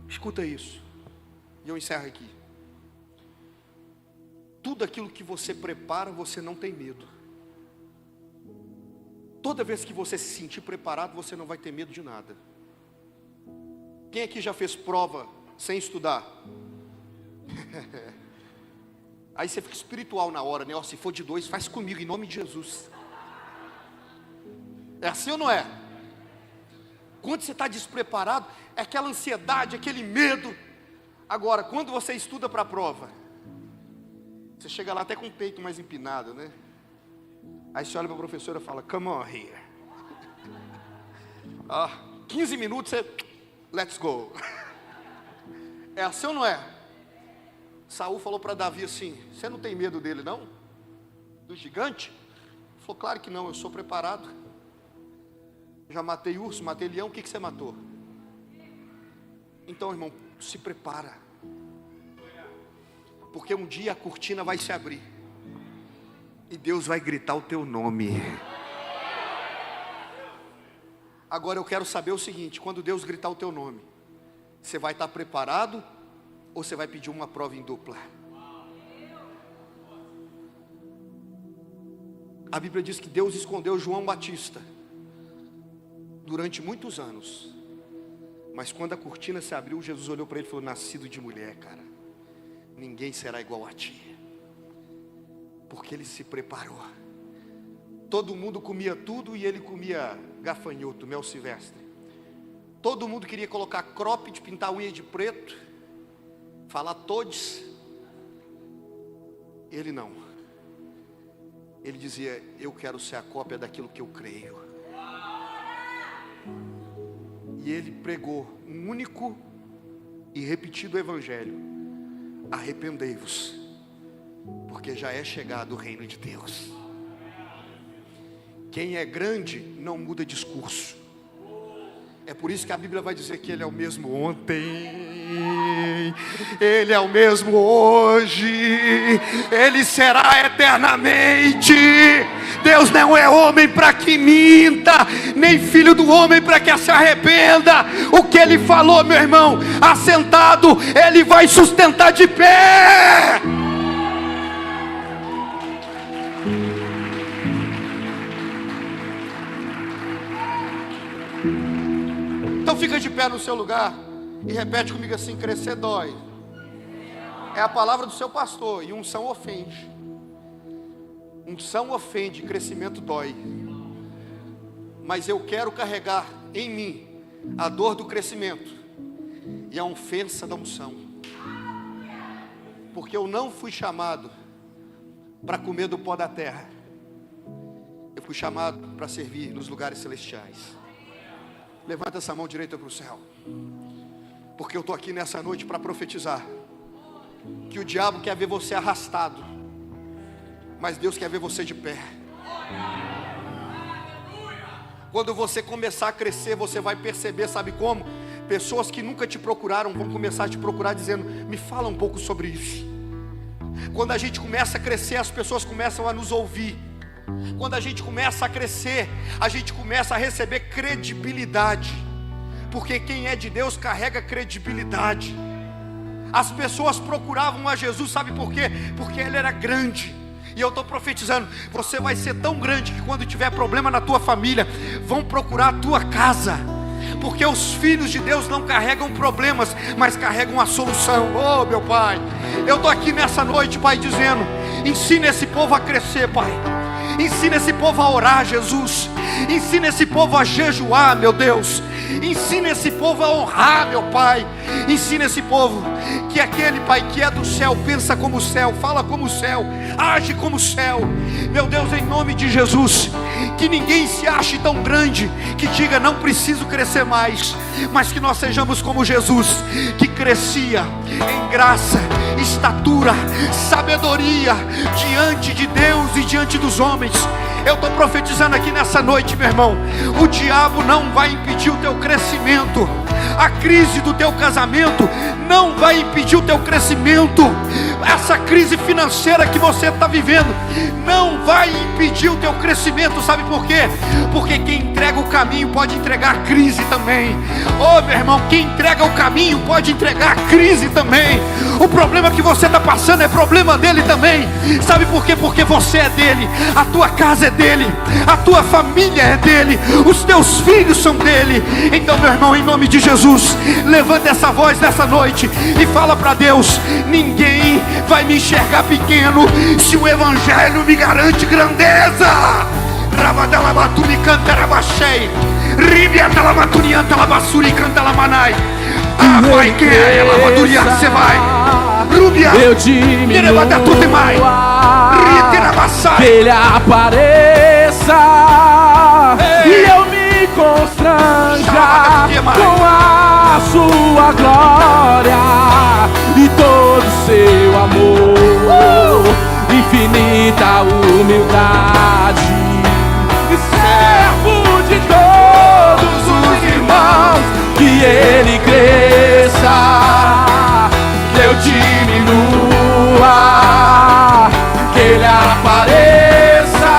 Escuta isso, e eu encerro aqui. Tudo aquilo que você prepara, você não tem medo. Toda vez que você se sentir preparado, você não vai ter medo de nada. Quem aqui já fez prova sem estudar? Aí você fica espiritual na hora, né? Ó, se for de 2, faz comigo, em nome de Jesus. É assim ou não é? Quando você está despreparado, é aquela ansiedade, aquele medo. Agora, quando você estuda para a prova, você chega lá até com o peito mais empinado, né? Aí você olha para a professora e fala, come on here. 15 minutos, você, let's go. É assim ou não é? Saul falou para Davi assim, você não tem medo dele não? Do gigante? Ele falou, claro que não, eu sou preparado. Já matei urso, matei leão, o que você matou? Então, irmão, se prepara. Porque um dia a cortina vai se abrir. E Deus vai gritar o teu nome. Agora eu quero saber o seguinte, quando Deus gritar o teu nome, você vai estar preparado ou você vai pedir uma prova em dupla? A Bíblia diz que Deus escondeu João Batista durante muitos anos. Mas quando a cortina se abriu, Jesus olhou para ele e falou, nascido de mulher, cara, ninguém será igual a ti. Porque ele se preparou. Todo mundo comia tudo e ele comia gafanhoto, mel silvestre. Todo mundo queria colocar cropped, pintar unha de preto, falar todes. Ele não. Ele dizia, eu quero ser a cópia daquilo que eu creio. E ele pregou um único e repetido evangelho: arrependei-vos, porque já é chegado o reino de Deus. Quem é grande não muda discurso. É por isso que a Bíblia vai dizer que Ele é o mesmo ontem, Ele é o mesmo hoje, Ele será eternamente. Deus não é homem para que minta, nem filho do homem para que se arrependa. O que Ele falou, meu irmão, assentado, Ele vai sustentar de pé. Então fica de pé no seu lugar e repete comigo assim: crescer dói. É a palavra do seu pastor, e unção ofende. Unção ofende, crescimento dói. Mas eu quero carregar em mim a dor do crescimento e a ofensa da unção. Porque eu não fui chamado para comer do pó da terra. Eu fui chamado para servir nos lugares celestiais. Levanta essa mão direita para o céu. Porque eu estou aqui nessa noite para profetizar que o diabo quer ver você arrastado, mas Deus quer ver você de pé. Quando você começar a crescer, você vai perceber, sabe como? Pessoas que nunca te procuraram vão começar a te procurar dizendo: me fala um pouco sobre isso. Quando a gente começa a crescer, as pessoas começam a nos ouvir. Quando a gente começa a crescer, a gente começa a receber credibilidade. Porque quem é de Deus carrega credibilidade. As pessoas procuravam a Jesus, sabe por quê? Porque Ele era grande. E eu estou profetizando, você vai ser tão grande que quando tiver problema na tua família, vão procurar a tua casa. Porque os filhos de Deus não carregam problemas, mas carregam a solução. Oh, meu Pai, eu estou aqui nessa noite, Pai, dizendo: ensina esse povo a crescer, Pai. Ensina esse povo a orar, Jesus. Ensina esse povo a jejuar, meu Deus. Ensina esse povo a honrar, meu Pai. Ensina esse povo que aquele, Pai, que é do céu, pensa como o céu, fala como o céu, age como o céu. Meu Deus, em nome de Jesus, que ninguém se ache tão grande que diga: não preciso crescer mais. Mas que nós sejamos como Jesus, que crescia em graça, estatura, sabedoria diante de Deus e diante dos homens. Eu estou profetizando aqui nessa noite, meu irmão, o diabo não vai impedir o teu crescimento. A crise do teu casamento não vai impedir o teu crescimento. Essa crise financeira que você está vivendo não vai impedir o teu crescimento. Sabe por quê? Porque quem entrega o caminho pode entregar a crise também. Oh, meu irmão, quem entrega o caminho pode entregar a crise também. O problema que você está passando é problema dele também. Sabe por quê? Porque você é dele, a tua casa é dele, a tua família é dele, os teus filhos são dele. Então, meu irmão, em nome de Jesus, levanta essa voz nessa noite e fala para Deus: ninguém vai me enxergar pequeno se o Evangelho me garante grandeza. Rabadalabatuni cantarabachei, ribiatalamatunianta labassuri cantalamanai. Ah, vai que é lavaduria, você vai. Rubia, eu diminua, que Ele apareça e eu me constranja com a sua glória e todo seu amor, infinita humildade, e servo de todos os irmãos, que Ele cresça, que eu diminua, que Ele apareça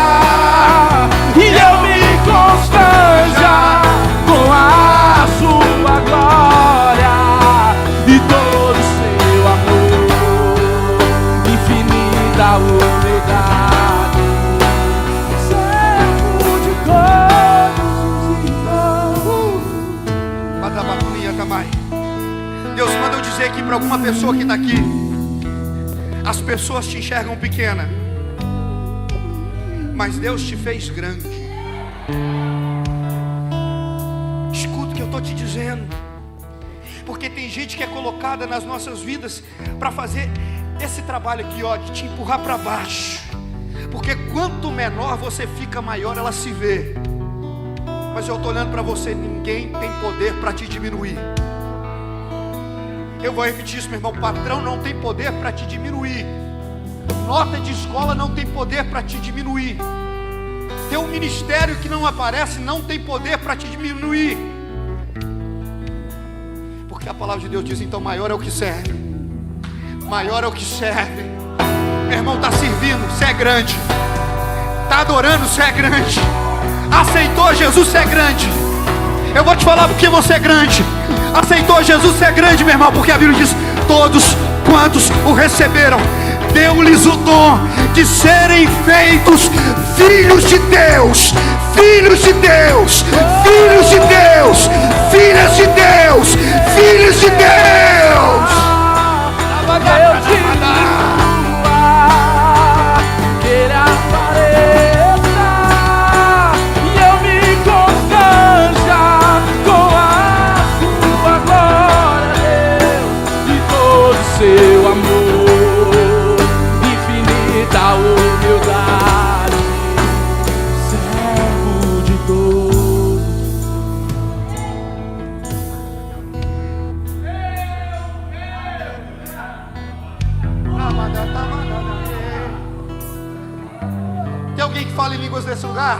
e eu me constranja com a sua glória e todo seu amor, infinita humildade, servo de todos os irmãos. Deus manda eu dizer aqui para alguma pessoa que está aqui: as pessoas te enxergam pequena, mas Deus te fez grande. Escuta o que eu estou te dizendo, porque tem gente que é colocada nas nossas vidas para fazer esse trabalho aqui, ó, de te empurrar para baixo, porque quanto menor você fica, maior ela se vê. Mas eu estou olhando para você: ninguém tem poder para te diminuir. Eu vou repetir isso, meu irmão: patrão não tem poder para te diminuir. Nota de escola não tem poder para te diminuir. Teu ministério que não aparece não tem poder para te diminuir. E a palavra de Deus diz, então maior é o que serve. Maior é o que serve. Meu irmão, está servindo, você é grande. Está adorando, você é grande. Aceitou Jesus, você é grande. Eu vou te falar porque você é grande. Aceitou Jesus, você é grande, meu irmão. Porque a Bíblia diz, todos quantos o receberam, deu-lhes o dom de serem feitos filhos de Deus. Filhos de Deus. Filhos de Deus. Filhas de Deus. Filhos de Deus. Eu te que Ele apareça e eu me constranja com a sua glória, Deus, e todo o seu amor, infinita humildade, servo de todos. Tem alguém que fala em línguas nesse lugar?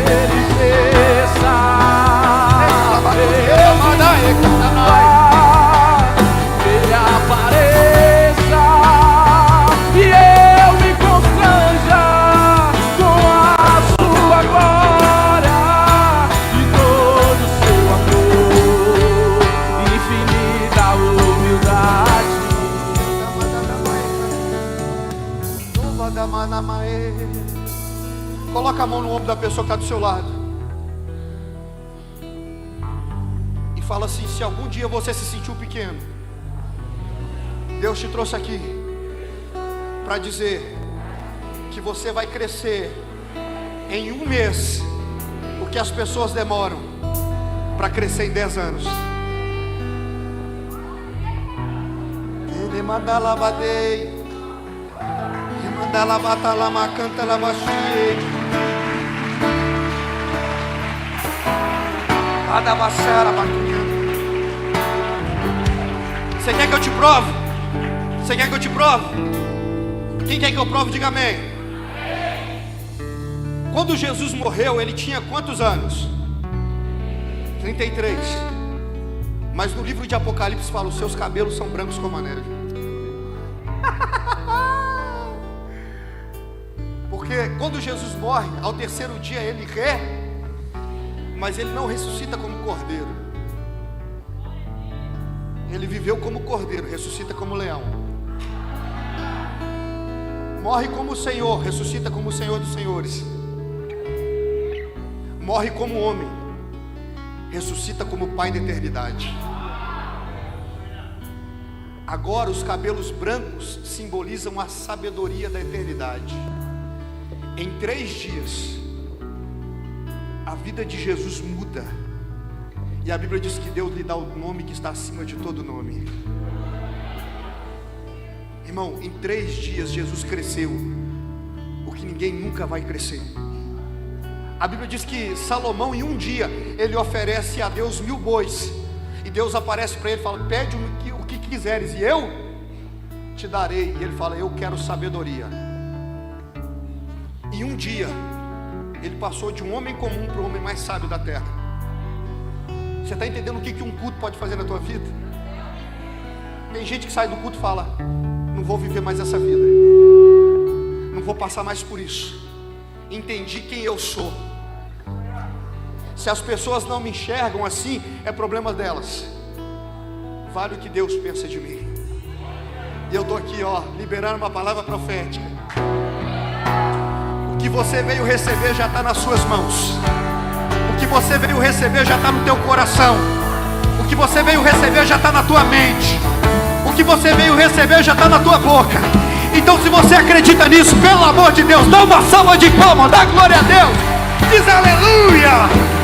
Ele desça, Ele apareça e eu me constranja com a sua glória e todo o seu amor, infinita humildade. Coloca a mão no ombro da pessoa que está do seu lado e fala assim: se algum dia você se sentiu pequeno, Deus te trouxe aqui para dizer que você vai crescer em um mês o que as pessoas demoram para crescer em 10 anos. Ele manda lavadei, ele manda lavata lama canta lavachie. Você quer que eu te prove? Você quer que eu te prove? Quem quer que eu prove, diga amém. Quando Jesus morreu, ele tinha quantos anos? 33. Mas no livro de Apocalipse fala: os seus cabelos são brancos como a neve. Porque quando Jesus morre, ao terceiro dia ele mas ele não ressuscita como cordeiro. Ele viveu como cordeiro, ressuscita como leão. Morre como o Senhor, ressuscita como o Senhor dos senhores. Morre como homem, ressuscita como Pai da eternidade. Agora os cabelos brancos simbolizam a sabedoria da eternidade. Em 3 dias a vida de Jesus muda. E a Bíblia diz que Deus lhe dá o nome que está acima de todo nome. Irmão, em 3 dias Jesus cresceu o que ninguém nunca vai crescer. A Bíblia diz que Salomão, em um dia, ele oferece a Deus 1000 bois. E Deus aparece para ele e fala: pede o que quiseres e eu te darei. E ele fala: eu quero sabedoria. Em um dia ele passou de um homem comum para o homem mais sábio da terra. Você está entendendo o que um culto pode fazer na tua vida? Tem gente que sai do culto e fala: não vou viver mais essa vida, não vou passar mais por isso. Entendi quem eu sou. Se as pessoas não me enxergam assim, é problema delas. Vale o que Deus pensa de mim. E eu estou aqui, liberando uma palavra profética. O que você veio receber já está nas suas mãos. O que você veio receber já está no teu coração. O que você veio receber já está na tua mente. O que você veio receber já está na tua boca. Então, se você acredita nisso, pelo amor de Deus, dá uma salva de palmas, dá glória a Deus, diz aleluia.